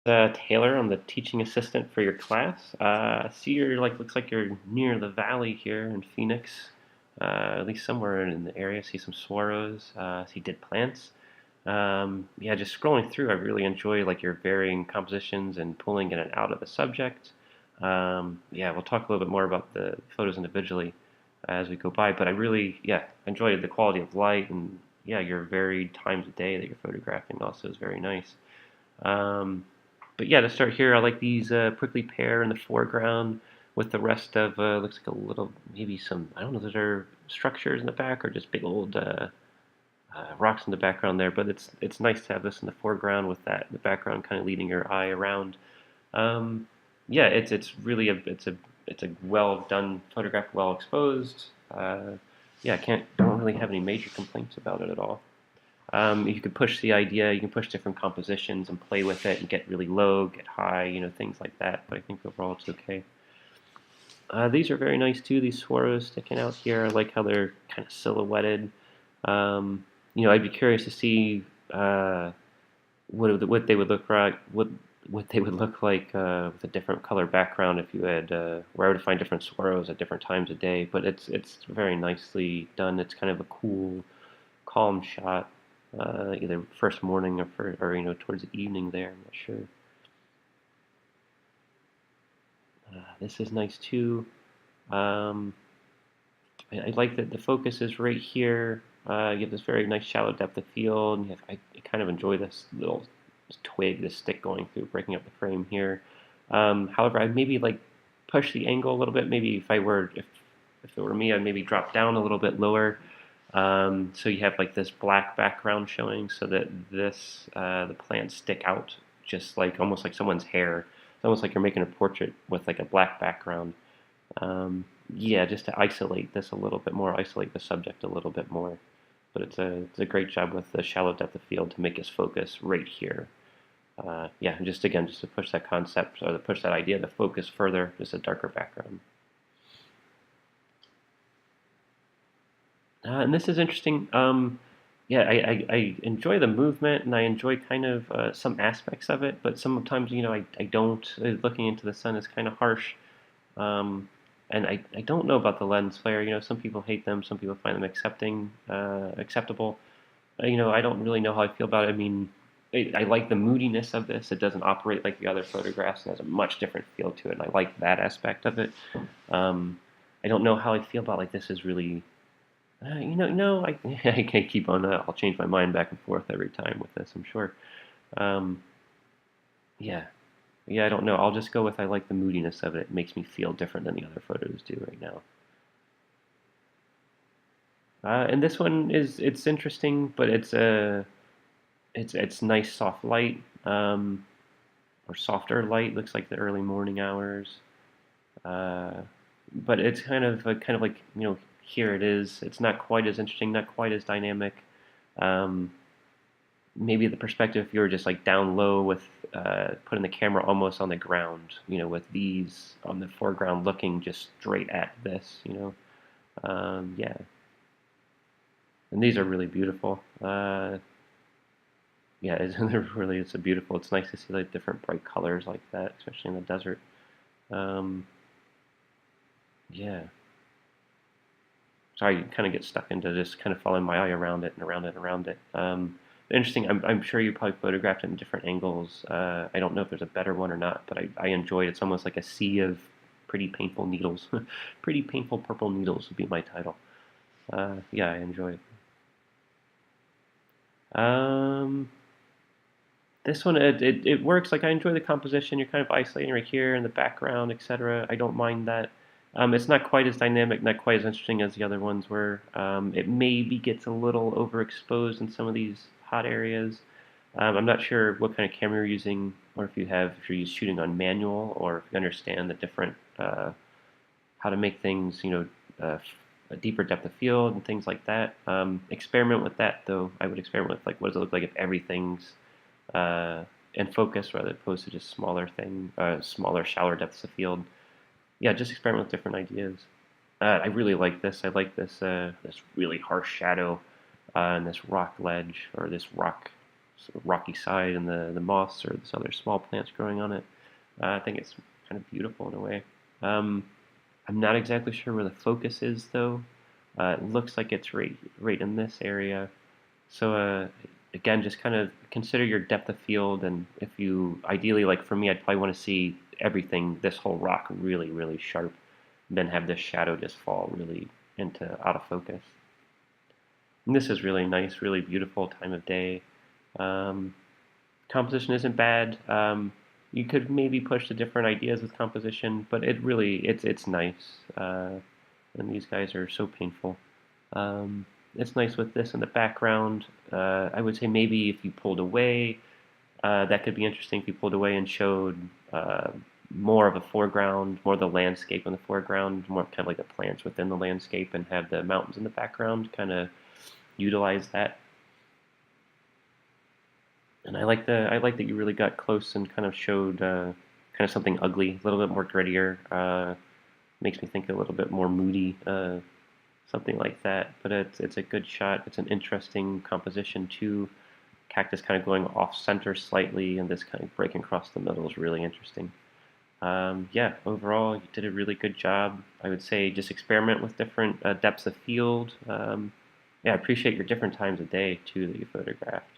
Taylor, I'm the teaching assistant for your class. I see you're looks like you're near the valley here in Phoenix, at least somewhere in the area. I see some swallows. I see dead plants. Yeah, just scrolling through, I really enjoy like your varying compositions and pulling in and out of the subject. Yeah, we'll talk a little bit more about the photos individually as we go by, but I really, yeah, enjoyed the quality of light and yeah, your varied times of day that you're photographing also is very nice. Um, but yeah, to start here, I like these prickly pear in the foreground with the rest of looks like a little maybe some I don't know if those are structures in the back or just big old rocks in the background there. But it's nice to have this in the foreground with that in the background kind of leading your eye around. Um, yeah, it's really a well done photograph, well exposed. Yeah, I can't don't really have any major complaints about it at all. You can push the idea, you can push different compositions and play with it and get really low, get high, things like that. But I think overall it's okay. These are very nice too, these swirls sticking out here. I like how they're kind of silhouetted. I'd be curious to see what they would look like, what they would look like with a different color background if you had where I would find different swirls at different times of day. But it's very nicely done. It's kind of a cool, calm shot, either first morning or towards the evening there. I'm not sure. This is nice too. Um, I like that the focus is right here. You have this very nice shallow depth of field. And I kind of enjoy this little twig, this stick going through, breaking up the frame here. However, I'd maybe like push the angle a little bit. Maybe if it were me, I'd maybe drop down a little bit lower. So you have like this black background showing, so that the plants stick out, just like almost like someone's hair. It's almost like you're making a portrait with like a black background. Yeah, just to isolate this a little bit more, isolate the subject a little bit more. But it's a great job with the shallow depth of field to make us focus right here. Yeah, and just again, just to push that concept or to push that idea to focus further, just a darker background. And this is interesting. Yeah, I enjoy the movement and I enjoy kind of some aspects of it, but sometimes, I don't. Looking into the sun is kind of harsh. And I don't know about the lens flare. Some people hate them, some people find them acceptable. I don't really know how I feel about it. I mean, I like the moodiness of this. It doesn't operate like the other photographs and has a much different feel to it, and I like that aspect of it. Um, I don't know how I feel about like this is really no, I can't keep on. I'll change my mind back and forth every time with this. I'm sure. Um, yeah, yeah. I don't know. I'll just go with I like the moodiness of it. It makes me feel different than the other photos do right now. And this one it's interesting, but it's nice soft light or softer light. Looks like the early morning hours. Uh, but it's kind of like here it is. It's not quite as interesting, not quite as dynamic. Um, Maybe the perspective if you were just like down low with putting the camera almost on the ground, with these on the foreground looking just straight at this, yeah. And these are really beautiful. Yeah, it's a beautiful. It's nice to see like different bright colors like that, especially in the desert. Um, yeah. Sorry, you kind of get stuck into just kind of following my eye around it and around it and around it. Interesting. I'm sure you probably photographed it in different angles. I don't know if there's a better one or not, but I enjoyed it. It's almost like a sea of pretty painful needles. Pretty painful purple needles would be my title. Yeah, I enjoy it. Um, this one, it works. Like I enjoy the composition. You're kind of isolating right here in the background, etc. I don't mind that. It's not quite as dynamic, not quite as interesting as the other ones were. It maybe gets a little overexposed in some of these hot areas. I'm not sure what kind of camera you're using, or if you're shooting on manual, or if you understand the different how to make things, a deeper depth of field and things like that. Experiment with that though. I would experiment with like what does it look like if everything's uh, in focus rather opposed to just smaller, shallower depths of field. Yeah, just experiment with different ideas. I really like this. I like this really harsh shadow and this rock ledge or this rock. sort of rocky side and the moss or this other small plants growing on it. I think it's kind of beautiful in a way. Um, I'm not exactly sure where the focus is though. It looks like it's right in this area. So again, just kind of consider your depth of field, and if you ideally, like for me, I'd probably want to see everything, this whole rock really sharp, then have this shadow just fall really into out of focus. And this is really nice, really beautiful time of day. Um, Composition isn't bad. You could maybe push to different ideas with composition, but it's nice. And these guys are so painful. It's nice with this in the background. I would say maybe if you pulled away, that could be interesting if you pulled away and showed more of a foreground, more of the landscape in the foreground, more kind of like the plants within the landscape, and have the mountains in the background. Kind of utilize that. And I like that you really got close and kind of showed kind of something ugly, a little bit more grittier. Makes me think a little bit more moody, something like that. But it's a good shot. It's an interesting composition too. Cactus kind of going off center slightly, and this kind of breaking across the middle is really interesting. Yeah, overall, you did a really good job. I would say just experiment with different depths of field. Yeah, I appreciate your different times of day too that you photographed.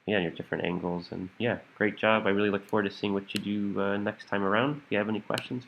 Yeah, and your different angles, and yeah, great job. I really look forward to seeing what you do next time around. If you have any questions,